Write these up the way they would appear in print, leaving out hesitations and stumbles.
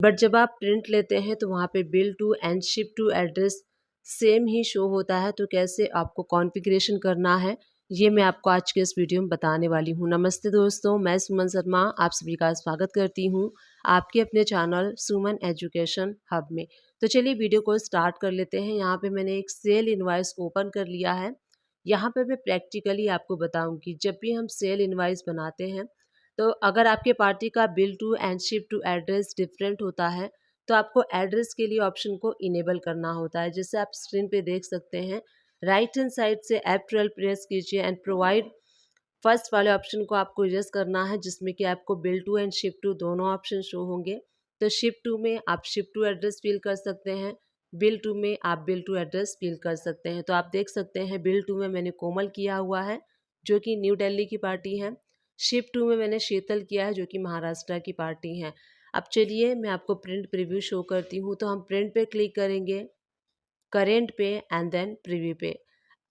But जब आप print लेते हैं तो वहाँ पे bill to and ship to address same ही शो होता है। तो कैसे आपको कॉन्फ़िगरेशन करना है ये मैं आपको आज के इस वीडियो में बताने वाली हूँ। नमस्ते दोस्तों, मैं सुमन शर्मा आप सभी का स्वागत करती हूँ आपके अपने चैनल सुमन एजुकेशन हब में। तो चलिए वीडियो को स्टार्ट कर लेते हैं। यहाँ पे मैंने एक सेल इनवॉइस ओपन कर लिया है। यहाँ पे मैं प्रैक्टिकली आपको बताऊँगी जब भी हम सेल इनवॉइस बनाते हैं तो अगर आपके पार्टी का bill to and ship to address different होता है तो आपको एड्रेस के लिए ऑप्शन को इनेबल करना होता है। जैसे आप स्क्रीन पे देख सकते हैं, राइट हैंड साइड से F12 प्रेस कीजिए एंड प्रोवाइड फर्स्ट वाले ऑप्शन को आपको यस करना है, जिसमें कि आपको bill to and ship to दोनों ऑप्शन शो होंगे। तो शिप टू में आप शिप टू एड्रेस फिल कर सकते हैं, बिल टू में आप बिल टू एड्रेस फिल कर सकते हैं। तो आप देख सकते हैं बिल टू में मैंने कोमल किया हुआ है जो कि न्यू दिल्ली की पार्टी है। शिप टू में मैंने शीतल किया है जो कि महाराष्ट्र की पार्टी है। अब चलिए मैं आपको प्रिंट प्रीव्यू शो करती हूँ। तो हम प्रिंट पे क्लिक करेंगे, करेंट पे एंड देन प्रीव्यू पे।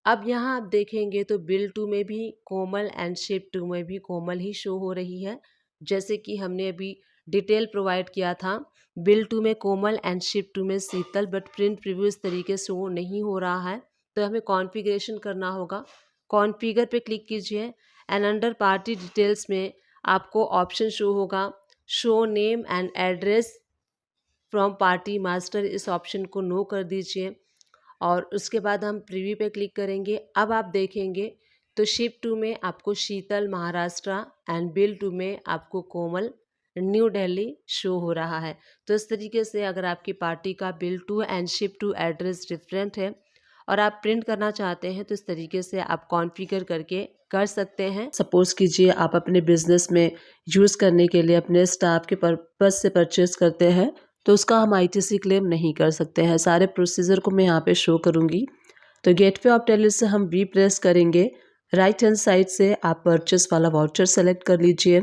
अब यहाँ आप देखेंगे तो बिल टू में भी कोमल एंड शिप टू में भी कोमल ही शो हो रही है। जैसे कि हमने अभी डिटेल प्रोवाइड किया था, बिल टू में कोमल एंड शिप टू में शीतल, बट प्रिंट प्रीव्यू इस तरीके से शो नहीं हो रहा है। तो हमें कॉन्फ़िगरेशन करना होगा। कॉन्फ़िगर पे क्लिक कीजिए एंड अंडर पार्टी डिटेल्स में आपको ऑप्शन शो होगा show name and address from party master. इस ऑप्शन को नो कर दीजिए और उसके बाद हम प्रीव्यू पे क्लिक करेंगे। अब आप देखेंगे तो शिप टू में आपको शीतल महाराष्ट्र एंड बिल टू में आपको कोमल न्यू दिल्ली शो हो रहा है। तो इस तरीके से अगर आपकी पार्टी का bill to and ship to address different है और आप प्रिंट करना चाहते हैं तो इस तरीके से आप कॉन्फ़िगर करके कर सकते हैं। सपोज कीजिए आप अपने बिजनेस में यूज़ करने के लिए अपने स्टाफ के पर्पज से परचेज करते हैं तो उसका हम आईटीसी क्लेम नहीं कर सकते हैं। सारे प्रोसीजर को मैं यहाँ पे शो करूँगी। तो गेटवे ऑफ दिल्ली से हम वी प्रेस करेंगे, राइट हैंड साइड से आप परचेस वाला वाउचर सेलेक्ट कर लीजिए।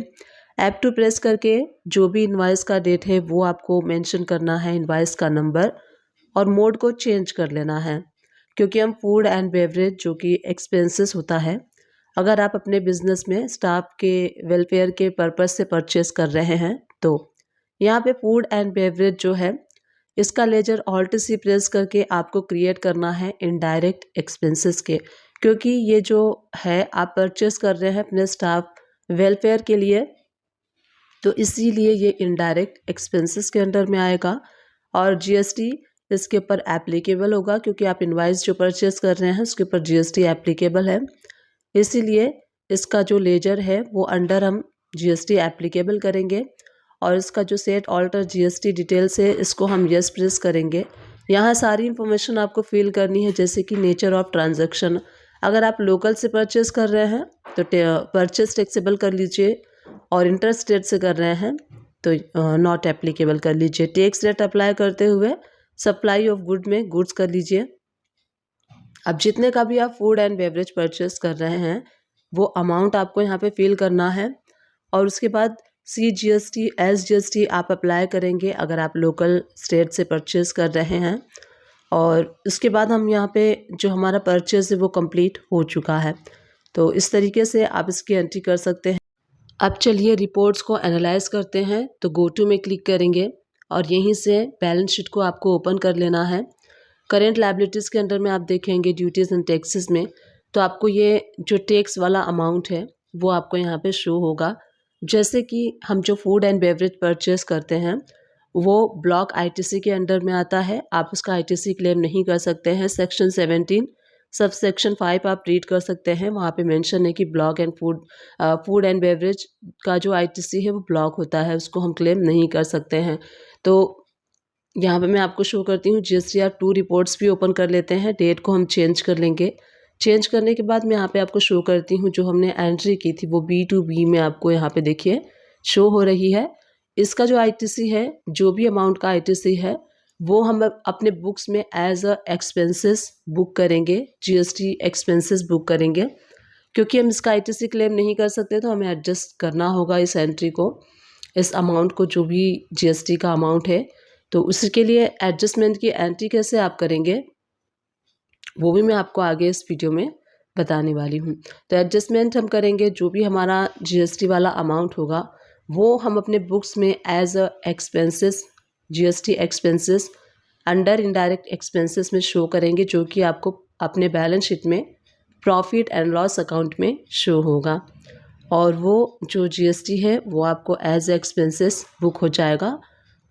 F2 प्रेस करके जो भी इनवाइस का डेट है वो आपको मेंशन करना है, इनवाइस का नंबर, और मोड को चेंज कर लेना है क्योंकि हम फूड एंड बेवरेज जो कि एक्सपेंसेस होता है, अगर आप अपने बिजनेस में स्टाफ के वेलफेयर के पर्पस से परचेस कर रहे हैं तो यहाँ पे फूड एंड बेवरेज जो है इसका लेजर ऑल्ट सी प्रेस करके आपको क्रिएट करना है इनडायरेक्ट एक्सपेंसेस के, क्योंकि ये जो है आप परचेस कर रहे हैं अपने स्टाफ वेलफेयर के लिए, तो इसीलिए ये इनडायरेक्ट एक्सपेंसेस के अंडर में आएगा और जीएसटी इसके ऊपर एप्लीकेबल होगा क्योंकि आप इनवाइस जो परचेस कर रहे हैं उसके ऊपर जीएसटी एप्लीकेबल है। इसीलिए इसका जो लेजर है वो अंडर हम जीएसटी एप्लीकेबल करेंगे और इसका जो सेट ऑल्टर जीएसटी डिटेल्स है इसको हम यस प्रेस करेंगे। यहाँ सारी इन्फॉर्मेशन आपको फिल करनी है, जैसे कि नेचर ऑफ ट्रांजैक्शन। अगर आप लोकल से परचेस कर रहे हैं तो परचेस टैक्सेबल कर लीजिए और इंटर स्टेट से कर रहे हैं तो नॉट एप्लीकेबल कर लीजिए। टैक्स रेट अप्लाई करते हुए सप्लाई ऑफ गुड में गुड्स कर लीजिए। अब जितने का भी आप फूड एंड बेवरेज परचेस कर रहे हैं वो अमाउंट आपको यहाँ पे फिल करना है और उसके बाद CGST SGST आप अप्लाई करेंगे अगर आप लोकल स्टेट से परचेस कर रहे हैं। और उसके बाद हम यहाँ पे जो हमारा परचेस है वो कंप्लीट हो चुका है। तो इस तरीके से आप इसकी एंट्री कर सकते हैं। अब चलिए रिपोर्ट्स को एनालाइज करते हैं। तो गो टू में क्लिक करेंगे और यहीं से बैलेंस शीट को आपको ओपन कर लेना है। करेंट लायबिलिटीज़ के अंडर में आप देखेंगे ड्यूटीज़ एंड टैक्सेस में, तो आपको ये जो टैक्स वाला अमाउंट है वो आपको यहाँ पे शो होगा। जैसे कि हम जो फूड एंड बेवरेज परचेस करते हैं वो ब्लॉक आईटीसी के अंडर में आता है, आप उसका आईटीसी क्लेम नहीं कर सकते हैं। सेक्शन 17 सब सेक्शन 5 आप रीड कर सकते हैं, वहाँ पे मेंशन है कि block and food and beverage का जो आईटीसी है वो ब्लॉक होता है, उसको हम क्लेम नहीं कर सकते हैं। तो यहाँ पे मैं आपको शो करती हूँ। GSTR 2 रिपोर्ट्स भी ओपन कर लेते हैं। डेट को हम चेंज कर लेंगे। चेंज करने के बाद मैं यहाँ पे आपको शो करती हूँ जो हमने एंट्री की थी वो B2B में आपको यहाँ पे देखिए शो हो रही है। इसका जो आईटीसी है, जो भी अमाउंट का आईटीसी है वो हम अपने बुक्स में एज अ एक्सपेंसेस बुक करेंगे, GST एक्सपेंसेस बुक करेंगे। क्योंकि हम इसका आईटीसी क्लेम नहीं कर सकते तो हमें एडजस्ट करना होगा इस एंट्री को, इस अमाउंट को, जो भी GST का अमाउंट है। तो उसके लिए एडजस्टमेंट की एंट्री कैसे आप करेंगे वो भी मैं आपको आगे इस वीडियो में बताने वाली हूँ। तो एडजस्टमेंट हम करेंगे, जो भी हमारा GST वाला अमाउंट होगा वो हम अपने बुक्स में as a expenses GST expenses under indirect expenses में शो करेंगे, जो कि आपको अपने बैलेंस शीट में प्रॉफिट एंड लॉस अकाउंट में शो होगा। और वो जो जीएसटी है वो आपको एज एक्सपेंसेस बुक हो जाएगा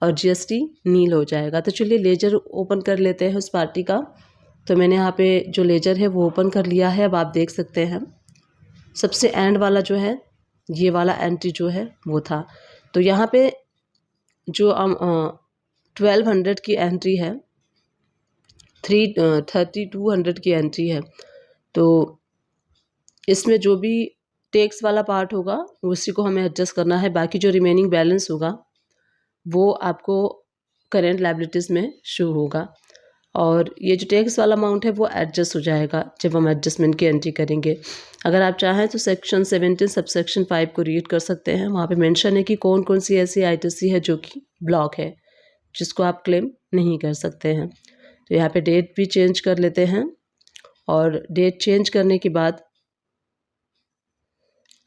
और जीएसटी नील हो जाएगा। तो चलिए लेजर ओपन कर लेते हैं उस पार्टी का। तो मैंने यहाँ पे जो लेजर है वो ओपन कर लिया है। अब आप देख सकते हैं सबसे एंड वाला जो है ये वाला एंट्री जो है वो था। तो यहाँ पे जो 1200 की एंट्री है, 3200 की एंट्री है, तो इसमें जो भी टैक्स वाला पार्ट होगा उसी को हमें एडजस्ट करना है। बाकी जो रिमेनिंग बैलेंस होगा वो आपको करेंट लायबिलिटीज़ में शो होगा। और ये जो टैक्स वाला अमाउंट है वो एडजस्ट हो जाएगा जब हम एडजस्टमेंट की एंट्री करेंगे। अगर आप चाहें तो सेक्शन 17 सबसेक्शन 5 को रीड कर सकते हैं। वहाँ पे मेंशन है कि कौन कौन सी ऐसी आईटीसी है जो कि ब्लॉक है, जिसको आप क्लेम नहीं कर सकते हैं। तो यहाँ पे डेट भी चेंज कर लेते हैं और डेट चेंज करने के बाद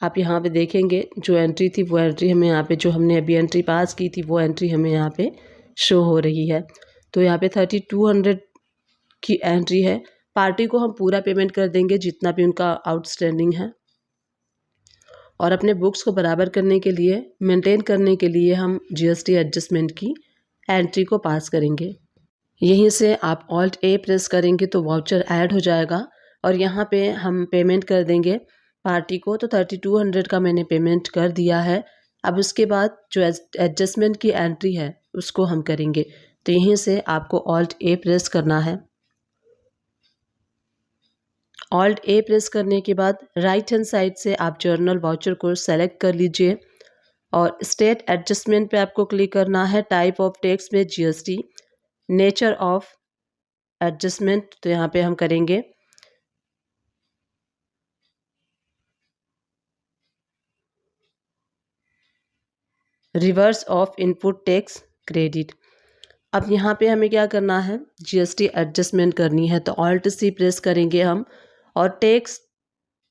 आप यहाँ पे देखेंगे जो एंट्री थी वो एंट्री हमें यहाँ पे, जो हमने अभी एंट्री पास की थी वो एंट्री हमें यहाँ पे शो हो रही है। तो यहाँ पे 3200 की एंट्री है। पार्टी को हम पूरा पेमेंट कर देंगे जितना भी उनका आउटस्टैंडिंग है, और अपने बुक्स को बराबर करने के लिए, मेंटेन करने के लिए हम जीएसटी एडजस्टमेंट की एंट्री को पास करेंगे। यहीं से आप ऑल्ट ए प्रेस करेंगे तो वाउचर ऐड हो जाएगा और यहाँ पे हम पेमेंट कर देंगे पार्टी को। तो 3200 का मैंने पेमेंट कर दिया है। अब उसके बाद जो एडजस्टमेंट की एंट्री है उसको हम करेंगे। तो यहीं से आपको ऑल्ट ए प्रेस करना है। ऑल्ट ए प्रेस करने के बाद राइट हैंड साइड से आप जर्नल वाउचर को सेलेक्ट कर लीजिए और स्टेट एडजस्टमेंट पे आपको क्लिक करना है। टाइप ऑफ टैक्स में जीएसटी, नेचर ऑफ एडजस्टमेंट, तो यहाँ पे हम करेंगे reverse of input tax credit. अब यहाँ पे हमें क्या करना है, जीएसटी एडजस्टमेंट करनी है। तो ऑल्ट सी प्रेस करेंगे हम और टैक्स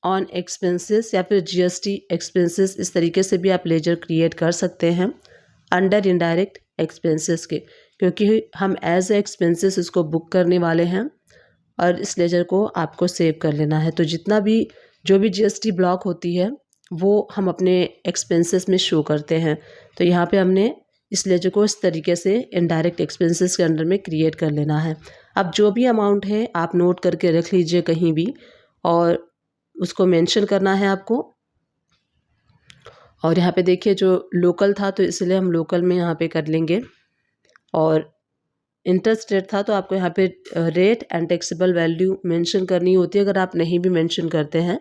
ऑन एक्सपेंसेस या फिर जीएसटी एक्सपेंसेस, इस तरीके से भी आप लेजर क्रिएट कर सकते हैं अंडर इनडायरेक्ट एक्सपेंसेस के, क्योंकि हम एज एक्सपेंसेस उसको बुक करने वाले हैं और इस लेजर को आपको सेव कर लेना है। तो जितना भी जो भी जीएसटी ब्लॉक होती है वो हम अपने एक्सपेंसेस में शो करते हैं। तो यहाँ पे हमने इस लेजर को इस तरीके से इनडायरेक्ट एक्सपेंसेस के अंडर में क्रिएट कर लेना है। अब जो भी अमाउंट है आप नोट करके रख लीजिए कहीं भी और उसको मेंशन करना है आपको। और यहाँ पे देखिए जो लोकल था तो इसलिए हम लोकल में यहाँ पे कर लेंगे, और इंटरेस्ट रेट था तो आपको यहाँ पे rate and taxable value mention करनी होती है। अगर आप नहीं भी मेंशन करते हैं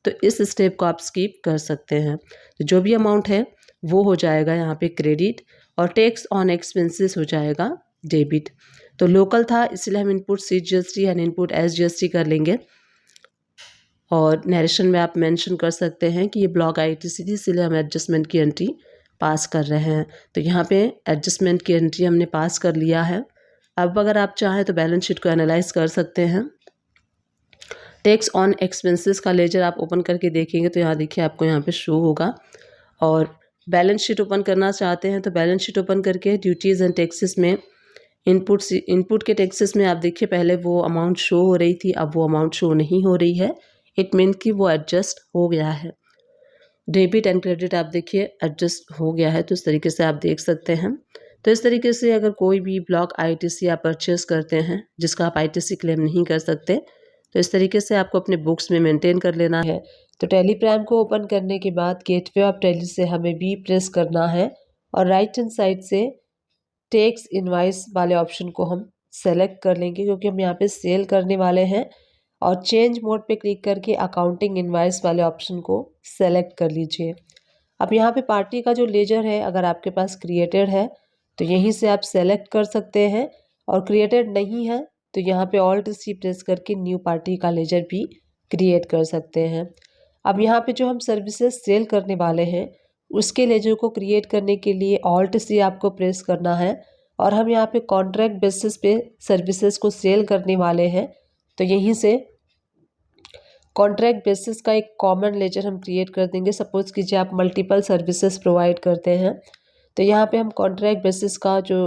तो इस स्टेप को आप स्किप कर सकते हैं। तो जो भी अमाउंट है वो हो जाएगा यहाँ पे क्रेडिट और टैक्स ऑन एक्सपेंसेस हो जाएगा डेबिट। तो लोकल था इसलिए हम input C GST and input S GST कर लेंगे, और नरेशन में आप मेंशन कर सकते हैं कि ये ब्लॉक आईटीसी थी इसलिए हम एडजस्टमेंट की एंट्री पास कर रहे हैं। तो यहाँ पे एडजस्टमेंट की एंट्री हमने पास कर लिया है। अब अगर आप चाहें तो बैलेंस शीट को एनालाइज कर सकते हैं। टैक्स ऑन एक्सपेंसेस का लेजर आप ओपन करके देखेंगे तो यहाँ देखिए आपको यहाँ पे शो होगा। और बैलेंस शीट ओपन करना चाहते हैं तो बैलेंस शीट ओपन करके ड्यूटीज़ एंड टैक्सेस में इनपुट के टैक्सेस में आप देखिए पहले वो अमाउंट शो हो रही थी, अब वो अमाउंट शो नहीं हो रही है। इट मीन कि वो एडजस्ट हो गया है। डेबिट एंड क्रेडिट आप देखिए एडजस्ट हो गया है, तो इस तरीके से आप देख सकते हैं। तो इस तरीके से अगर कोई भी ब्लॉक आईटीसी आप परचेस करते हैं जिसका आप आईटीसी क्लेम नहीं कर सकते, तो इस तरीके से आपको अपने बुक्स में मेंटेन कर लेना है। तो टैली प्राइम को ओपन करने के बाद गेटवे ऑफ टैली से हमें बी प्रेस करना है और राइट हैंड साइड से टैक्स इनवाइस वाले ऑप्शन को हम सेलेक्ट कर लेंगे, क्योंकि हम यहाँ पे सेल करने वाले हैं। और चेंज मोड पे क्लिक करके अकाउंटिंग इनवाइस वाले ऑप्शन को सेलेक्ट कर लीजिए। अब यहाँ पे पार्टी का जो लेजर है अगर आपके पास क्रिएटेड है तो यहीं से आप सेलेक्ट कर सकते हैं, और क्रिएटेड नहीं है तो यहाँ पे ऑल्ट सी प्रेस करके न्यू पार्टी का लेजर भी क्रिएट कर सकते हैं। अब यहाँ पे जो हम सर्विसेज सेल करने वाले हैं उसके लेजर को क्रिएट करने के लिए ऑल्ट सी आपको प्रेस करना है, और हम यहाँ पे कॉन्ट्रैक्ट बेसिस पे सर्विसेज को सेल करने वाले हैं। तो यहीं से कॉन्ट्रैक्ट बेसिस का एक कॉमन लेजर हम क्रिएट कर देंगे। सपोज कीजिए आप मल्टीपल सर्विसेज प्रोवाइड करते हैं तो यहाँ पे हम कॉन्ट्रैक्ट बेसिस का जो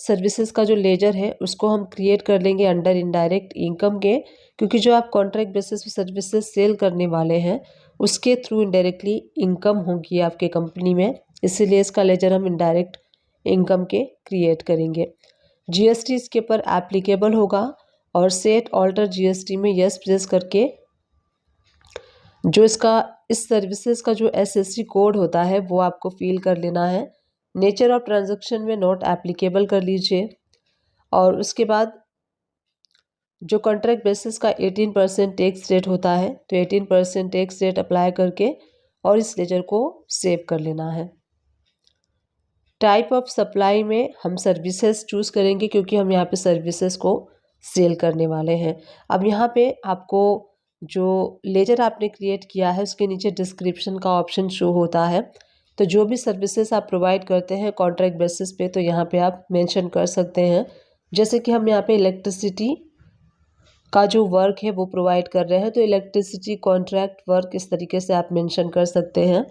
सर्विसेज का जो लेजर है उसको हम क्रिएट कर लेंगे अंडर इनडायरेक्ट इनकम के, क्योंकि जो आप कॉन्ट्रैक्ट बेसिस पे सर्विसेज सेल करने वाले हैं उसके थ्रू इनडायरेक्टली इनकम होगी आपके कंपनी में, इसीलिए इसका लेजर हम इनडायरेक्ट इनकम के क्रिएट करेंगे। जीएसटी इसके ऊपर एप्लीकेबल होगा और सेट ऑल्टर जीएसटी में यस प्रेस करके जो इसका इस सर्विसेज का जो एसएससी कोड होता है वो आपको फिल कर लेना है। नेचर ऑफ ट्रांजैक्शन में नॉट एप्लीकेबल कर लीजिए और उसके बाद जो कॉन्ट्रैक्ट बेसिस का 18% टैक्स रेट होता है तो 18% टैक्स रेट अप्लाई करके और इस लेजर को सेव कर लेना है। टाइप ऑफ सप्लाई में हम सर्विसेज चूज़ करेंगे क्योंकि हम यहाँ पे सर्विसेज को सेल करने वाले हैं। अब यहाँ पे आपको जो लेजर आपने क्रिएट किया है उसके नीचे डिस्क्रिप्शन का ऑप्शन शो होता है, तो जो भी सर्विसेज आप प्रोवाइड करते हैं कॉन्ट्रैक्ट बेसिस पे तो यहाँ पे आप मेंशन कर सकते हैं। जैसे कि हम यहाँ पे इलेक्ट्रिसिटी का जो वर्क है वो प्रोवाइड कर रहे हैं तो इलेक्ट्रिसिटी कॉन्ट्रैक्ट वर्क इस तरीके से आप मेंशन कर सकते हैं।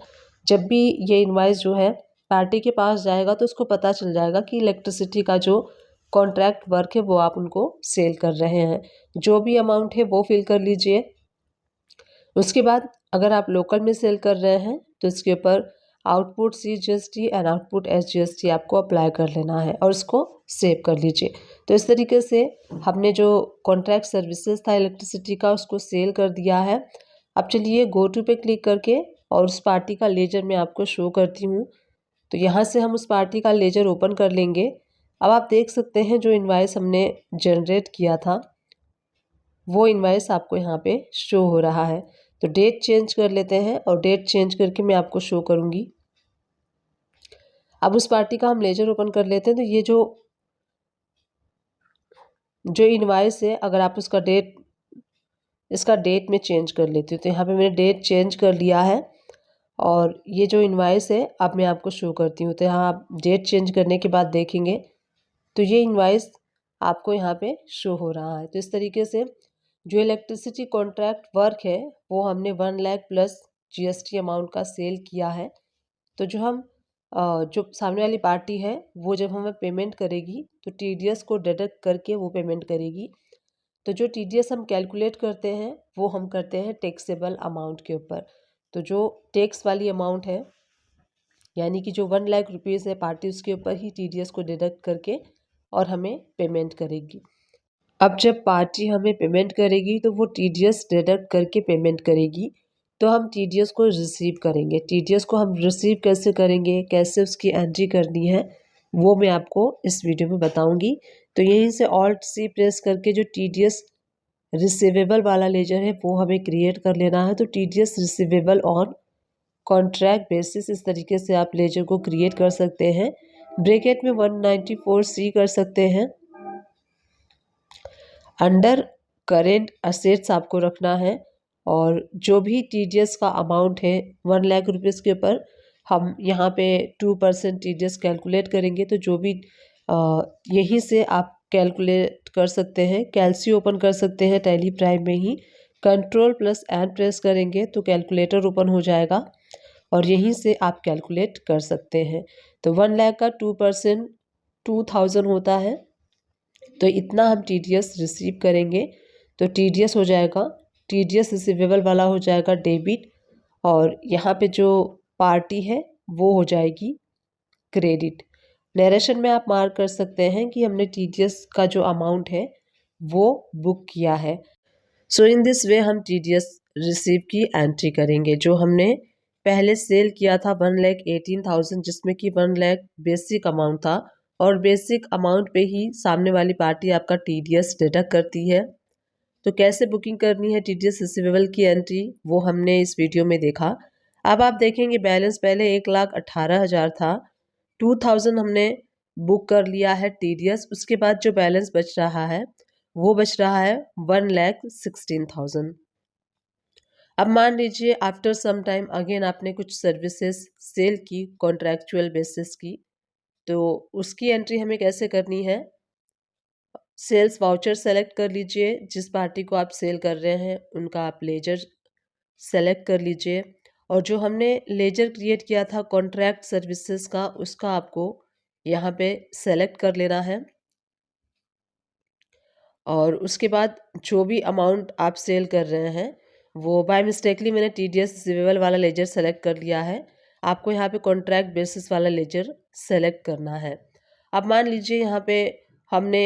जब भी ये इनवॉइस जो है पार्टी के पास जाएगा तो उसको पता चल जाएगा कि इलेक्ट्रिसिटी का जो कॉन्ट्रैक्ट वर्क है वो आप उनको सेल कर रहे हैं। जो भी अमाउंट है वो फिल कर लीजिए। उसके बाद अगर आप लोकल में सेल कर रहे हैं तो इसके ऊपर output CGST and output SGST आपको अप्लाई कर लेना है और उसको सेव कर लीजिए। तो इस तरीके से हमने जो कॉन्ट्रैक्ट सर्विसेज था इलेक्ट्रिसिटी का उसको सेल कर दिया है। अब चलिए गो टू पे क्लिक करके और उस पार्टी का लेजर मैं आपको शो करती हूँ। तो यहाँ से हम उस पार्टी का लेजर ओपन कर लेंगे। अब आप देख सकते हैं जो इनवॉइस हमने जनरेट किया था वो इनवॉइस आपको यहाँ पे शो हो रहा है। तो डेट चेंज कर लेते हैं और डेट चेंज करके मैं आपको शो करूँगी। अब उस पार्टी का हम लेजर ओपन कर लेते हैं तो ये जो इनवॉइस है अगर आप उसका डेट इसका डेट में चेंज कर लेती हूँ तो यहाँ पे मैंने डेट चेंज कर लिया है और ये जो इनवॉइस है अब मैं आपको शो करती हूँ। तो यहाँ आप डेट चेंज करने के बाद देखेंगे तो ये इनवॉइस आपको यहाँ पे शो हो रहा है। तो इस तरीके से जो इलेक्ट्रिसिटी कॉन्ट्रैक्ट वर्क है वो हमने 1 लाख प्लस GST अमाउंट का सेल किया है। तो जो सामने वाली पार्टी है वो जब हमें पेमेंट करेगी तो TDS को डिडक्ट करके वो पेमेंट करेगी। तो जो TDS हम कैलकुलेट करते हैं वो हम करते हैं टैक्सेबल अमाउंट के ऊपर। तो जो टैक्स वाली अमाउंट है यानी कि जो 1 लाख रुपीज़ है पार्टी उसके ऊपर ही TDS को डिडक्ट करके और हमें पेमेंट करेगी। अब जब पार्टी हमें पेमेंट करेगी तो वो TDS डिडक्ट करके पेमेंट करेगी तो हम TDS को रिसीव करेंगे। TDS को हम रिसीव कैसे करेंगे, कैसे उसकी एंट्री करनी है वो मैं आपको इस वीडियो में बताऊंगी। तो यहीं से Alt+C प्रेस करके जो TDS रिसीवेबल वाला लेजर है वो हमें क्रिएट कर लेना है। तो TDS receivable on contract basis इस तरीके से आप लेजर को क्रिएट कर सकते हैं। ब्रैकेट में 194C कर सकते हैं। अंडर करेंट असेट्स आपको रखना है और जो भी TDS का अमाउंट है 1 लाख रुपीज़ के ऊपर हम यहाँ पे 2% TDS कैलकुलेट करेंगे। तो जो भी यहीं से आप कैलकुलेट कर सकते हैं। कैलसी ओपन कर सकते हैं टैली प्राइम में ही, Ctrl+N प्रेस करेंगे तो कैलकुलेटर ओपन हो जाएगा और यहीं से आप कैलकुलेट कर सकते हैं। तो 1 लाख का 2% 2000 होता है तो इतना हम TDS रिसीव करेंगे। तो TDS हो जाएगा, TDS रिसीवेबल वाला हो जाएगा डेबिट और यहाँ पे जो पार्टी है वो हो जाएगी क्रेडिट। नरेशन में आप मार्क कर सकते हैं कि हमने TDS का जो अमाउंट है वो बुक किया है। सो इन दिस वे हम TDS रिसीव की एंट्री करेंगे। जो हमने पहले सेल किया था 1,18,000 जिसमें कि 1 लाख बेसिक अमाउंट था और बेसिक अमाउंट पे ही सामने वाली पार्टी आपका TDS डिडक्ट करती है। तो कैसे बुकिंग करनी है TDS रिसीवेबल की एंट्री वो हमने इस वीडियो में देखा। अब आप देखेंगे बैलेंस पहले 1,18,000 था, 2000 हमने बुक कर लिया है TDS। उसके बाद जो बैलेंस बच रहा है वो बच रहा है 1,16,000। अब मान लीजिए आफ्टर सम टाइम अगेन आपने कुछ सर्विसेज सेल की कॉन्ट्रैक्चुअल बेसिस की, तो उसकी एंट्री हमें कैसे करनी है। सेल्स वाउचर सेलेक्ट कर लीजिए, जिस पार्टी को आप सेल कर रहे हैं उनका आप लेजर सेलेक्ट कर लीजिए और जो हमने लेजर क्रिएट किया था कॉन्ट्रैक्ट सर्विसेज का उसका आपको यहाँ पे सेलेक्ट कर लेना है। और उसके बाद जो भी अमाउंट आप सेल कर रहे हैं वो बाय मिस्टेकली मैंने TDS रिसीवेबल वाला लेजर सेलेक्ट कर लिया है। आपको यहाँ पे कॉन्ट्रैक्ट बेसिस वाला लेजर सेलेक्ट करना है। अब मान लीजिए यहाँ पे हमने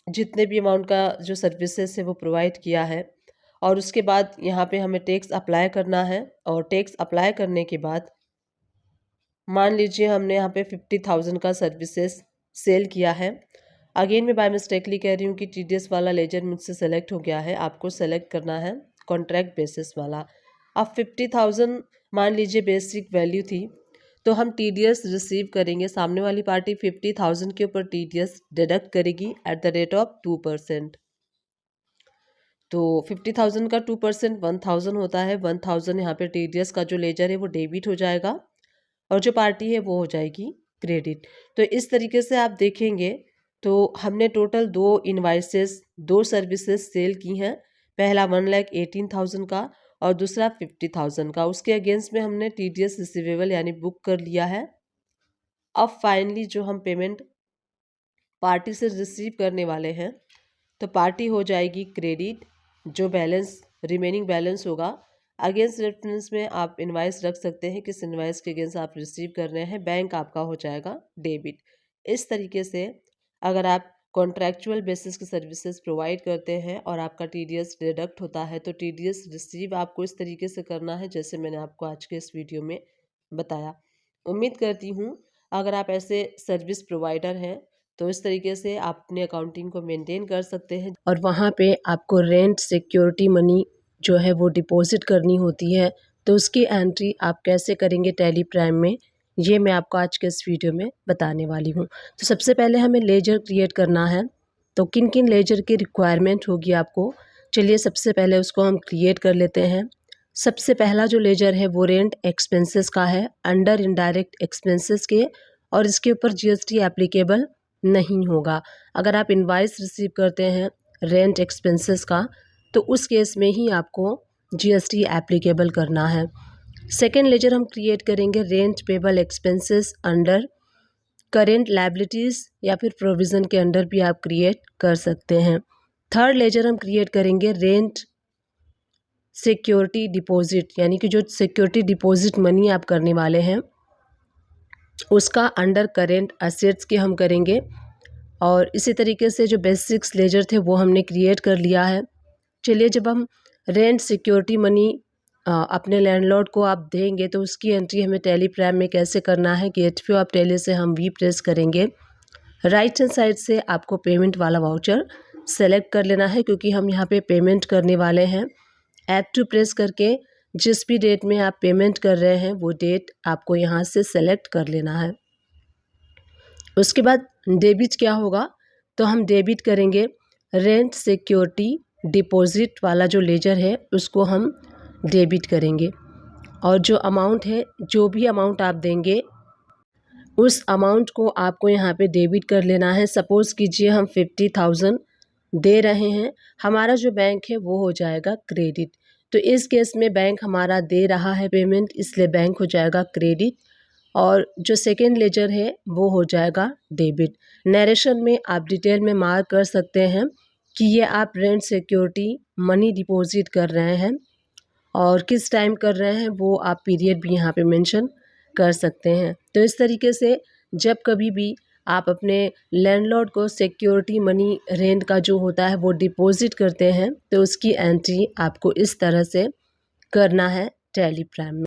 जितने भी अमाउंट का जो सर्विसेज है वो प्रोवाइड किया है और उसके बाद यहाँ पे हमें टैक्स अप्लाई करना है। और टैक्स अप्लाई करने के बाद मान लीजिए हमने यहाँ पे 50,000 का सर्विसेज सेल किया है। अगेन मैं बाय मिस्टेकली कह रही हूँ कि TDS वाला लेजर मुझसे सेलेक्ट हो गया है। आपको सेलेक्ट करना है कॉन्ट्रैक्ट बेसिस वाला। अब 50,000 मान लीजिए बेसिक वैल्यू थी, तो हम TDS रिसीव करेंगे। सामने वाली पार्टी 50,000 के ऊपर TDS डिडक्ट करेगी एट द रेट ऑफ 2%। तो 50,000 का 2% 1,000 होता है। 1,000 यहाँ पे TDS का जो लेजर है वो डेबिट हो जाएगा और जो पार्टी है वो हो जाएगी क्रेडिट। तो इस तरीके से आप देखेंगे तो हमने टोटल 2 इनवाइसेस 2 सर्विसेज सेल की हैं। पहला 1,18,000 का और दूसरा 50,000 का। उसके अगेंस्ट में हमने TDS रिसीवेबल यानी बुक कर लिया है। अब फाइनली जो हम पेमेंट पार्टी से रिसीव करने वाले हैं तो पार्टी हो जाएगी क्रेडिट। जो बैलेंस रिमेनिंग बैलेंस होगा अगेंस्ट रेफरेंस में आप इनवाइस रख सकते हैं, किस इनवाइस के अगेंस्ट आप रिसीव कर रहे हैं। बैंक आपका हो जाएगा डेबिट। इस तरीके से अगर आप कॉन्ट्रैक्चुअल बेसिस की सर्विसेज प्रोवाइड करते हैं और आपका TDS डिडक्ट होता है तो TDS रिसीव आपको इस तरीके से करना है जैसे मैंने आपको आज के इस वीडियो में बताया। उम्मीद करती हूँ अगर आप ऐसे सर्विस प्रोवाइडर हैं तो इस तरीके से आप अपने अकाउंटिंग को मेंटेन कर सकते हैं। और वहाँ पे आपको रेंट सिक्योरिटी मनी जो है वो डिपॉजिट करनी होती है, तो उसकी एंट्री आप कैसे करेंगे टैली प्राइम में, ये मैं आपको आज के इस वीडियो में बताने वाली हूँ। तो सबसे पहले हमें लेजर क्रिएट करना है। तो किन किन लेजर की रिक्वायरमेंट होगी आपको, चलिए सबसे पहले उसको हम क्रिएट कर लेते हैं। सबसे पहला जो लेजर है वो रेंट एक्सपेंसेस का है, अंडर इनडायरेक्ट एक्सपेंसेस के, और इसके ऊपर GST एप्लीकेबल नहीं होगा। अगर आप इनवाइस रिसीव करते हैं रेंट एक्सपेंसेस का तो उस केस में ही आपको GST एप्लीकेबल करना है। सेकेंड लेजर हम क्रिएट करेंगे rent payable expenses under current liabilities या फिर प्रोविज़न के अंडर भी आप क्रिएट कर सकते हैं। थर्ड लेजर हम क्रिएट करेंगे रेंट सिक्योरिटी डिपॉजिट, यानी कि जो सिक्योरिटी डिपॉजिट मनी आप करने वाले हैं उसका अंडर करेंट असेट्स के हम करेंगे। और इसी तरीके से जो बेसिक्स लेजर थे वो हमने क्रिएट कर लिया है। चलिए जब हम रेंट सिक्योरिटी मनी अपने लैंडलॉर्ड को आप देंगे तो उसकी एंट्री हमें टैली प्राइम में कैसे करना है। गेटवे ऑफ टैली से हम V प्रेस करेंगे। राइट हैंड साइड से आपको पेमेंट वाला वाउचर सेलेक्ट कर लेना है क्योंकि हम यहाँ पे पेमेंट करने वाले हैं। ऐड टू प्रेस करके जिस भी डेट में आप पेमेंट कर रहे हैं वो डेट आपको यहाँ से सेलेक्ट कर लेना है। उसके बाद डेबिट क्या होगा, तो हम डेबिट करेंगे रेंट सिक्योरिटी डिपॉजिट वाला जो लेजर है उसको हम डेबिट करेंगे। और जो अमाउंट है, जो भी अमाउंट आप देंगे उस अमाउंट को आपको यहाँ पे डेबिट कर लेना है। सपोज़ कीजिए हम 50,000 दे रहे हैं, हमारा जो बैंक है वो हो जाएगा क्रेडिट। तो इस केस में बैंक हमारा दे रहा है पेमेंट, इसलिए बैंक हो जाएगा क्रेडिट और जो सेकेंड लेजर है वो हो जाएगा डेबिट। नरेशन में आप डिटेल में मार्क कर सकते हैं कि ये आप रेंट सिक्योरिटी मनी डिपॉजिट कर रहे हैं और किस टाइम कर रहे हैं वो आप पीरियड भी यहाँ पे मेंशन कर सकते हैं। तो इस तरीके से जब कभी भी आप अपने लैंडलॉर्ड को सिक्योरिटी मनी रेंट का जो होता है वो डिपॉजिट करते हैं तो उसकी एंट्री आपको इस तरह से करना है टैली प्राइम में।